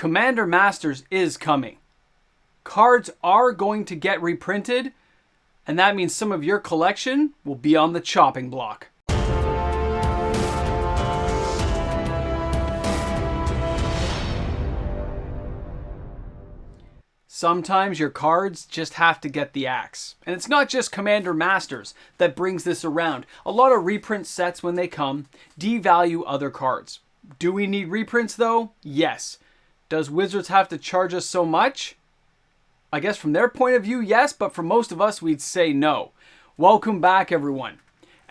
Commander Masters is coming. Cards are going to get reprinted, and that means some of your collection will be on the chopping block. Sometimes your cards just have to get the axe. And it's not just Commander Masters that brings this around. A lot of reprint sets, when they come, devalue other cards. Do we need reprints though? Yes. Does Wizards have to charge us so much? I guess from their point of view, yes, but for most of us, we'd say no. Welcome back, everyone.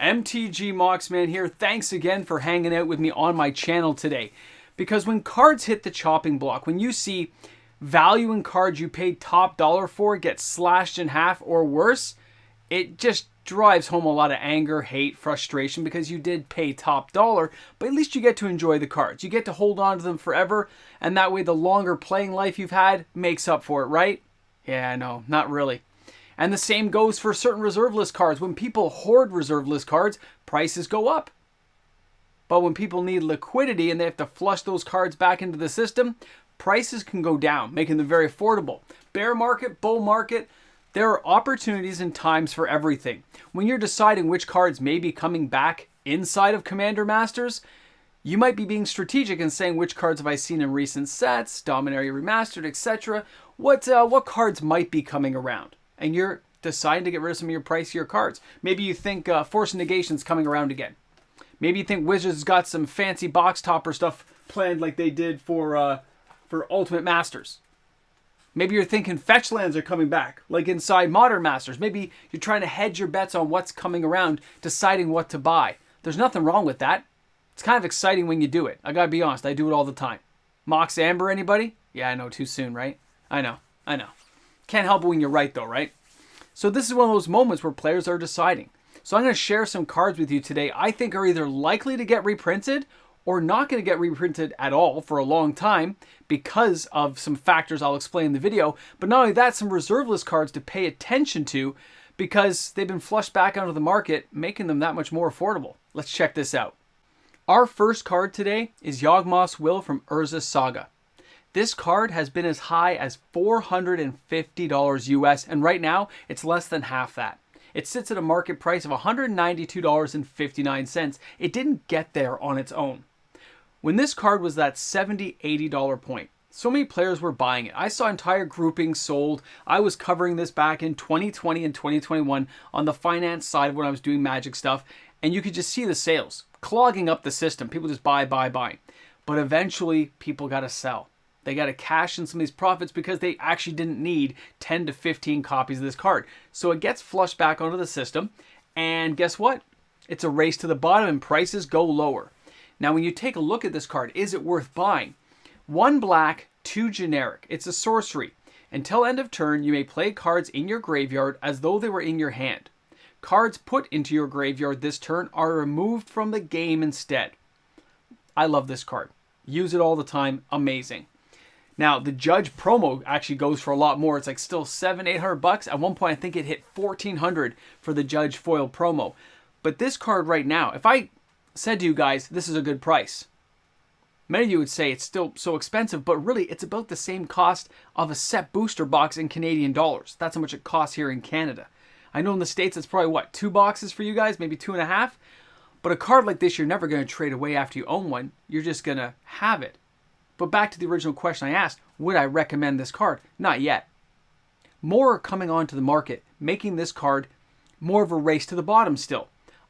MTG Moxman here. Thanks again for hanging out with me on my channel today. Because when cards hit the chopping block, when you see value in cards you paid top dollar for get slashed in half or worse, it just drives home a lot of anger, hate, frustration, because you did pay top dollar, but at least you get to enjoy the cards. You get to hold on to them forever, and that way the longer playing life you've had makes up for it, right? Yeah, no, not really. And the same goes for certain reserve list cards. When people hoard reserve list cards, prices go up. But when people need liquidity and they have to flush those cards back into the system, prices can go down, making them very affordable. Bear market, bull market, there are opportunities and times for everything. When you're deciding which cards may be coming back inside of Commander Masters, you might be being strategic and saying, which cards have I seen in recent sets, Dominaria Remastered, etc. What cards might be coming around? And you're deciding to get rid of some of your pricier cards. Maybe you think Force Negation's coming around again. Maybe you think Wizards has got some fancy box topper stuff planned like they did for Ultimate Masters. Maybe you're thinking fetch lands are coming back, like inside Modern Masters. Maybe you're trying to hedge your bets on what's coming around, deciding what to buy. There's nothing wrong with that. It's kind of exciting when you do it. I gotta be honest, I do it all the time. Mox Amber, anybody? Yeah, I know, too soon, right? I know. Can't help it when you're right, though, right? So this is one of those moments where players are deciding. So I'm going to share some cards with you today I think are either likely to get reprinted or not going to get reprinted at all for a long time because of some factors I'll explain in the video. But not only that, some reserve list cards to pay attention to because they've been flushed back onto the market, making them that much more affordable. Let's check this out. Our first card today is Yogmas Will from Urza's Saga. This card has been as high as $450 US, and right now it's less than half that. It sits at a market price of $192.59. It didn't get there on its own. When this card was that $70, $80 point, so many players were buying it. I saw entire groupings sold. I was covering this back in 2020 and 2021 on the finance side when I was doing Magic stuff, and you could just see the sales clogging up the system. People just buy. But eventually, people got to sell. They got to cash in some of these profits because they actually didn't need 10 to 15 copies of this card. So it gets flushed back onto the system, and guess what? It's a race to the bottom and prices go lower. Now, when you take a look at this card, is it worth buying? 1 black, 2 generic. It's a sorcery. Until end of turn, you may play cards in your graveyard as though they were in your hand. Cards put into your graveyard this turn are removed from the game instead. I love this card. Use it all the time. Amazing. Now, the Judge promo actually goes for a lot more. It's like still $700-800. At one point, I think it hit $1,400 for the Judge foil promo. But this card right now, if I said to you guys, this is a good price, many of you would say it's still so expensive, but really it's about the same cost of a set booster box in Canadian dollars. That's how much it costs here in Canada. I know in the States it's probably, what, 2 boxes for you guys, maybe 2.5? But a card like this, you're never going to trade away after you own one. You're just going to have it. But back to the original question I asked, would I recommend this card? Not yet. More are coming onto the market, making this card more of a race to the bottom still.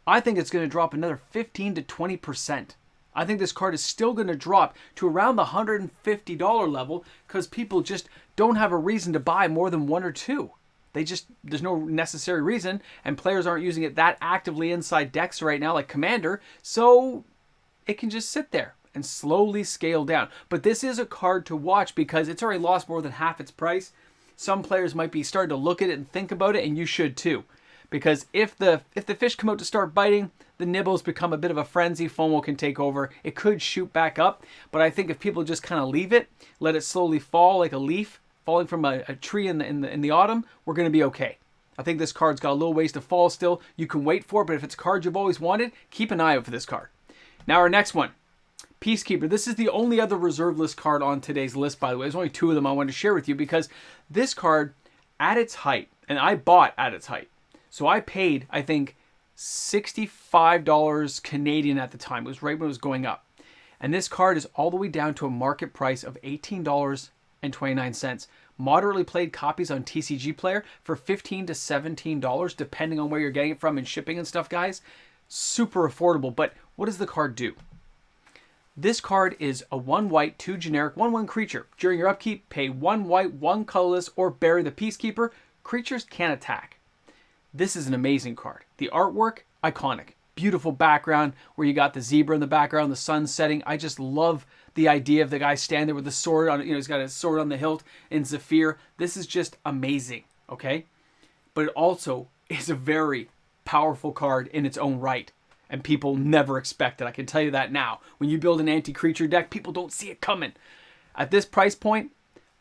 I think it's going to drop another 15 to 20%. I think this card is still going to drop to around the $150 level because people just don't have a reason to buy more than 1 or 2. There's no necessary reason, and players aren't using it that actively inside decks right now like Commander, so it can just sit there and slowly scale down. But this is a card to watch because it's already lost more than half its price. Some players might be starting to look at it and think about it, and you should too. Because if the fish come out to start biting, the nibbles become a bit of a frenzy, FOMO can take over. It could shoot back up, but I think if people just kind of leave it, let it slowly fall like a leaf falling from a tree in the autumn, we're going to be okay. I think this card's got a little ways to fall still. You can wait for it, but if it's a card you've always wanted, keep an eye out for this card. Now our next one. Peacekeeper. This is the only other reserve list card on today's list, by the way. There's only 2 of them I wanted to share with you because this card, at its height, and I bought at its height, so I paid, I think, $65 Canadian at the time. It was right when it was going up. And this card is all the way down to a market price of $18.29. Moderately played copies on TCG Player for $15 to $17, depending on where you're getting it from and shipping and stuff, guys. Super affordable. But what does the card do? This card is a 1 white, 2 generic, 1/1 creature. During your upkeep, pay 1 white, 1 colorless, or bury the Peacekeeper. Creatures can't attack. This is an amazing card. The artwork, iconic. Beautiful background where you got the zebra in the background, the sun setting. I just love the idea of the guy standing there with the sword on, he's got a sword on the hilt in Zephyr. This is just amazing, okay? But it also is a very powerful card in its own right. And people never expect it. I can tell you that now. When you build an anti-creature deck, people don't see it coming. At this price point,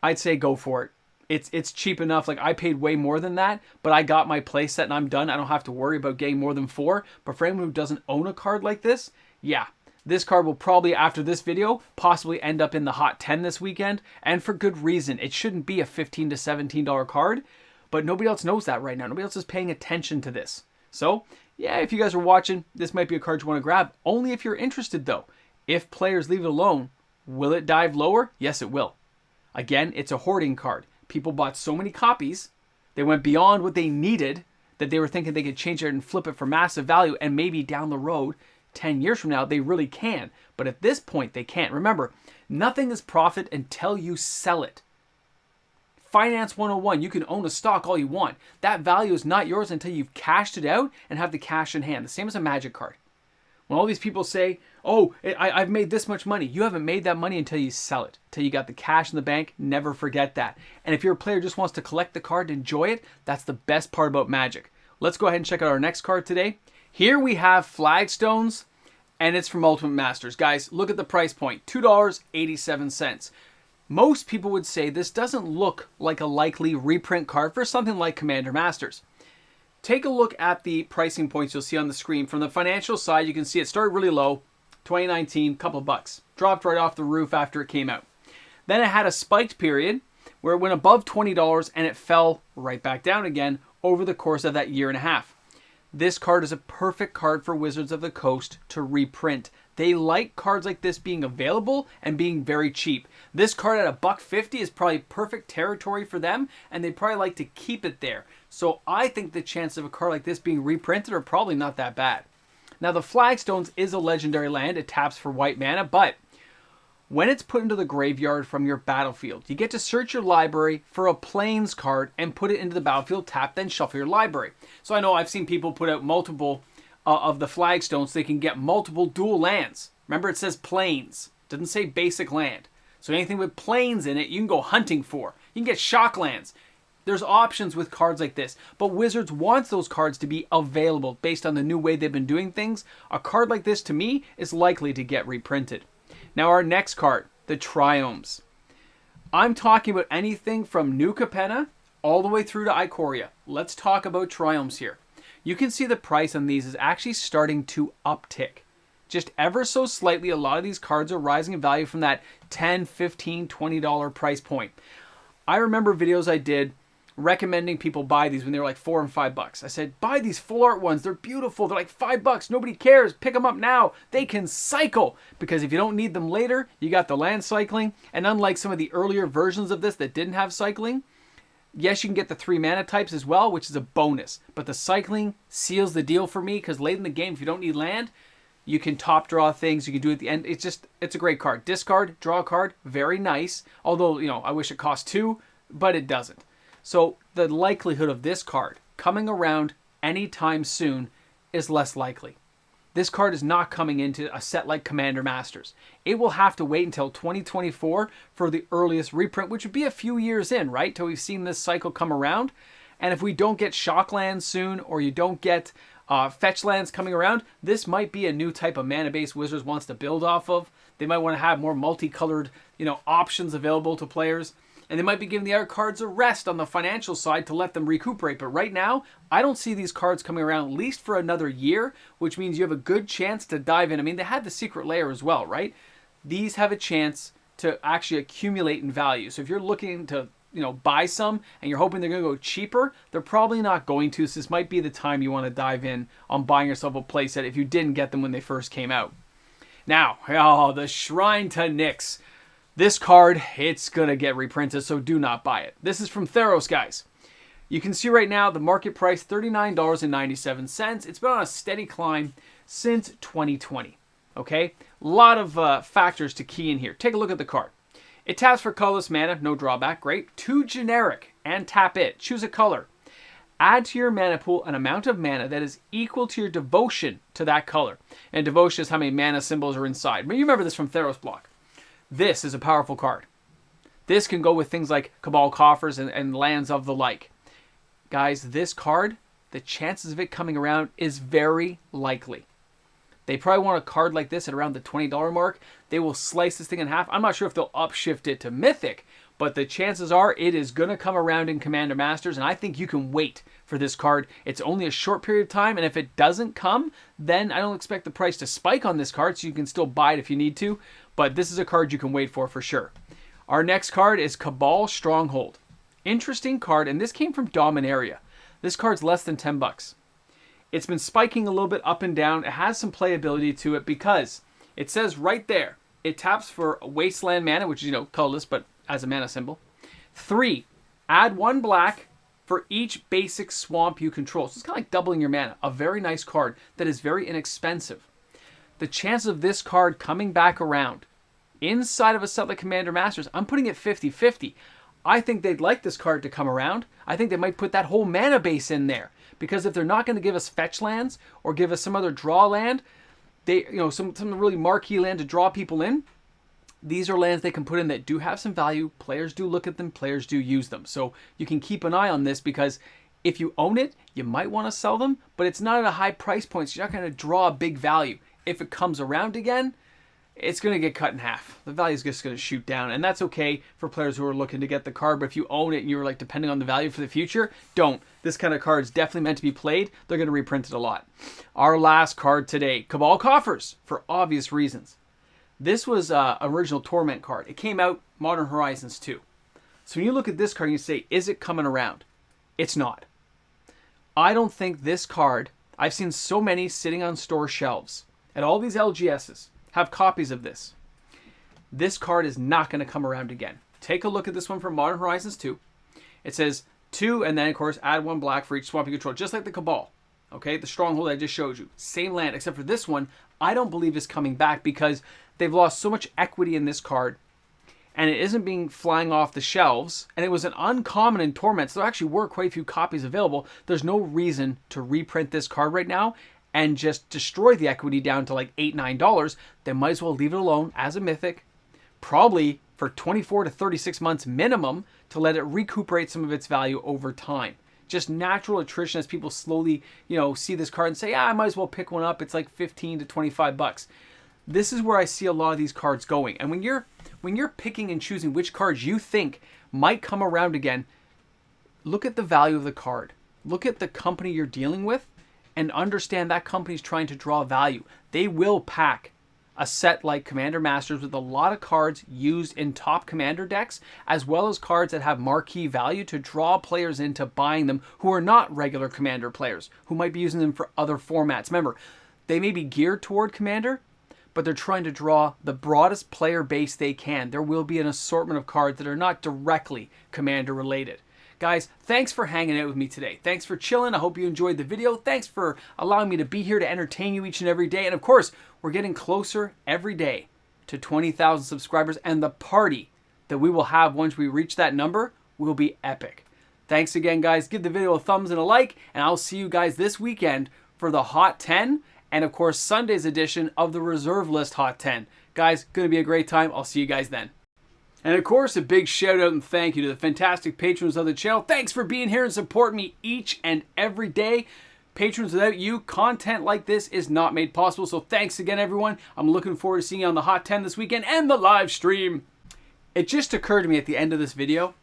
I'd say go for it. It's cheap enough. Like, I paid way more than that, but I got my play set and I'm done. I don't have to worry about getting more than 4. But for anyone who doesn't own a card like this, yeah, this card will probably, after this video, possibly end up in the hot 10 this weekend. And for good reason. It shouldn't be a $15 to $17 card, but nobody else knows that right now. Nobody else is paying attention to this. So, yeah, if you guys are watching, this might be a card you want to grab. Only if you're interested, though. If players leave it alone, will it dive lower? Yes, it will. Again, it's a hoarding card. People bought so many copies, they went beyond what they needed, that they were thinking they could change it and flip it for massive value, and maybe down the road, 10 years from now, they really can. But at this point, they can't. Remember, nothing is profit until you sell it. Finance 101, you can own a stock all you want. That value is not yours until you've cashed it out and have the cash in hand. The same as a Magic card. When all these people say, oh, I've made this much money. You haven't made that money until you sell it. Until you got the cash in the bank. Never forget that. And if you're a player who just wants to collect the card and enjoy it, that's the best part about Magic. Let's go ahead and check out our next card today. Here we have Flagstones, and it's from Ultimate Masters. Guys, look at the price point. $2.87. Most people would say this doesn't look like a likely reprint card for something like Commander Masters. Take a look at the pricing points you'll see on the screen. From the financial side, you can see it started really low, 2019, couple bucks. Dropped right off the roof after it came out. Then it had a spiked period where it went above $20 and it fell right back down again over the course of that year and a half. This card is a perfect card for Wizards of the Coast to reprint. They like cards like this being available and being very cheap. This card at $1.50 is probably perfect territory for them, and they probably like to keep it there. So I think the chance of a card like this being reprinted are probably not that bad. Now the Flagstones is a legendary land. It taps for white mana, but when it's put into the graveyard from your battlefield, you get to search your library for a Plains card and put it into the battlefield, tap, then shuffle your library. So I know I've seen people put out multiple of the Flagstones so they can get multiple dual lands. Remember, it says Plains. It doesn't say basic land. So anything with Plains in it, you can go hunting for. You can get shock lands. There's options with cards like this. But Wizards wants those cards to be available based on the new way they've been doing things. A card like this, to me, is likely to get reprinted. Now our next card, the Triomes. I'm talking about anything from New Capenna all the way through to Ikoria. Let's talk about Triomes here. You can see the price on these is actually starting to uptick. Just ever so slightly, a lot of these cards are rising in value from that $10, $15, $20 price point. I remember videos I did recommending people buy these when they were like $4 and $5. I said, buy these full art ones. They're beautiful. They're like $5. Nobody cares. Pick them up now. They can cycle. Because if you don't need them later, you got the land cycling. And unlike some of the earlier versions of this that didn't have cycling, yes, you can get the 3 mana types as well, which is a bonus. But the cycling seals the deal for me because late in the game, if you don't need land, you can top draw things. You can do it at the end. It's a great card. Discard, draw a card, very nice. Although, I wish it cost 2, but it doesn't. So the likelihood of this card coming around anytime soon is less likely. This card is not coming into a set like Commander Masters. It will have to wait until 2024 for the earliest reprint, which would be a few years in, right? Till we've seen this cycle come around. And if we don't get Shocklands soon, or you don't get fetch lands coming around, this might be a new type of mana base Wizards wants to build off of. They might want to have more multicolored, options available to players. And they might be giving the other cards a rest on the financial side to let them recuperate. But right now, I don't see these cards coming around at least for another year, which means you have a good chance to dive in. I mean, they had the secret layer as well, right? these have a chance to actually accumulate in value. So if you're looking to buy some and you're hoping they're going to go cheaper, they're probably not going to. So this might be the time you want to dive in on buying yourself a playset if you didn't get them when they first came out. Now, the Shrine to Nyx. This card, it's going to get reprinted, so do not buy it. This is from Theros, guys. You can see right now the market price, $39.97. It's been on a steady climb since 2020. Okay? A lot of factors to key in here. Take a look at the card. It taps for colorless mana, no drawback, great. 2 generic, and tap it. Choose a color. Add to your mana pool an amount of mana that is equal to your devotion to that color. And devotion is how many mana symbols are inside. But you remember this from Theros block. This is a powerful card. This can go with things like Cabal coffers and lands of the like. Guys, this card, the chances of it coming around is very likely. They probably want a card like this at around the $20 mark. They will slice this thing in half. I'm not sure if they'll upshift it to Mythic, but the chances are it is going to come around in Commander Masters, and I think you can wait for this card. It's only a short period of time, and if it doesn't come, then I don't expect the price to spike on this card, so you can still buy it if you need to, but this is a card you can wait for sure. Our next card is Cabal Stronghold. Interesting card, and this came from Dominaria. This card's less than 10 bucks. It's been spiking a little bit up and down. It has some playability to it because it says right there, it taps for Wasteland mana, which is, colorless, but as a mana symbol. 3, add 1 black for each basic swamp you control. So it's kind of like doubling your mana. A very nice card that is very inexpensive. The chance of this card coming back around inside of a set like Commander Masters, I'm putting it 50-50. I think they'd like this card to come around. I think they might put that whole mana base in there. Because if they're not going to give us fetch lands or give us some other draw land, they some really marquee land to draw people in, these are lands they can put in that do have some value. Players do look at them. Players do use them. So you can keep an eye on this because if you own it, you might want to sell them, but it's not at a high price point, so you're not going to draw a big value. If it comes around again, it's going to get cut in half. The value is just going to shoot down, and that's okay for players who are looking to get the card, but if you own it and you're depending on the value for the future, don't. This kind of card is definitely meant to be played. They're going to reprint it a lot. Our last card today, Cabal Coffers, for obvious reasons. This was an original Torment card. It came out Modern Horizons 2. So when you look at this card, you say, is it coming around? It's not. I don't think this card, I've seen so many sitting on store shelves at all these LGSs, have copies of this. This card is not going to come around again. Take a look at this one from Modern Horizons 2. It says 2, and then, of course, add 1 black for each swamp you control, just like the Cabal. Okay, the Stronghold I just showed you. Same land, except for this one, I don't believe is coming back because they've lost so much equity in this card, and it isn't being flying off the shelves, and it was an uncommon in Torment, so there actually were quite a few copies available. There's no reason to reprint this card right now and just destroy the equity down to like $8, $9, they might as well leave it alone as a Mythic, probably for 24 to 36 months minimum to let it recuperate some of its value over time. Just natural attrition as people slowly, see this card and say, I might as well pick one up. It's like 15 to 25 bucks. This is where I see a lot of these cards going. And when you're picking and choosing which cards you think might come around again, look at the value of the card. Look at the company you're dealing with and understand that company's trying to draw value. They will pack a set like Commander Masters with a lot of cards used in top Commander decks, as well as cards that have marquee value to draw players into buying them who are not regular Commander players, who might be using them for other formats. Remember, they may be geared toward Commander, but they're trying to draw the broadest player base they can. There will be an assortment of cards that are not directly Commander related. Guys, thanks for hanging out with me today. Thanks for chilling. I hope you enjoyed the video. Thanks for allowing me to be here to entertain you each and every day. And of course, we're getting closer every day to 20,000 subscribers, and the party that we will have once we reach that number will be epic. Thanks again, guys. Give the video a thumbs and a like, and I'll see you guys this weekend for the Hot 10 and, of course, Sunday's edition of the Reserve List Hot 10. Guys, going to be a great time. I'll see you guys then. And of course, a big shout out and thank you to the fantastic patrons of the channel. Thanks for being here and supporting me each and every day. Patrons, without you, content like this is not made possible. So thanks again, everyone. I'm looking forward to seeing you on the Hot 10 this weekend and the live stream. It just occurred to me at the end of this video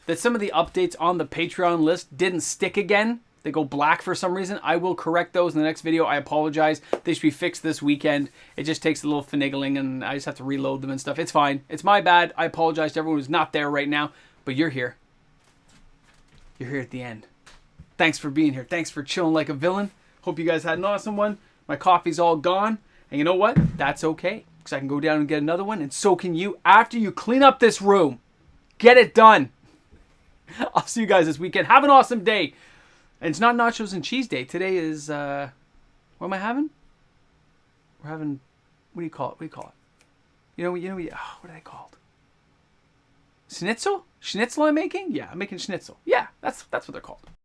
that some of the updates on the Patreon list didn't stick again They go black for some reason. I will correct those in the next video. I apologize. They should be fixed this weekend. It just takes a little finagling and I just have to reload them and stuff. It's fine. It's my bad. I apologize to everyone who's not there right now, but you're here. You're here at the end. Thanks for being here. Thanks for chilling like a villain. Hope you guys had an awesome one. My coffee's all gone. And you know what? That's okay. Because I can go down and get another one. And so can you after you clean up this room. Get it done. I'll see you guys this weekend. Have an awesome day. And it's not nachos and cheese day. Today is, what am I having? We're having, what do you call it? What do you call it? What are they called? Schnitzel? Schnitzel I'm making? Yeah, I'm making schnitzel. Yeah, that's what they're called.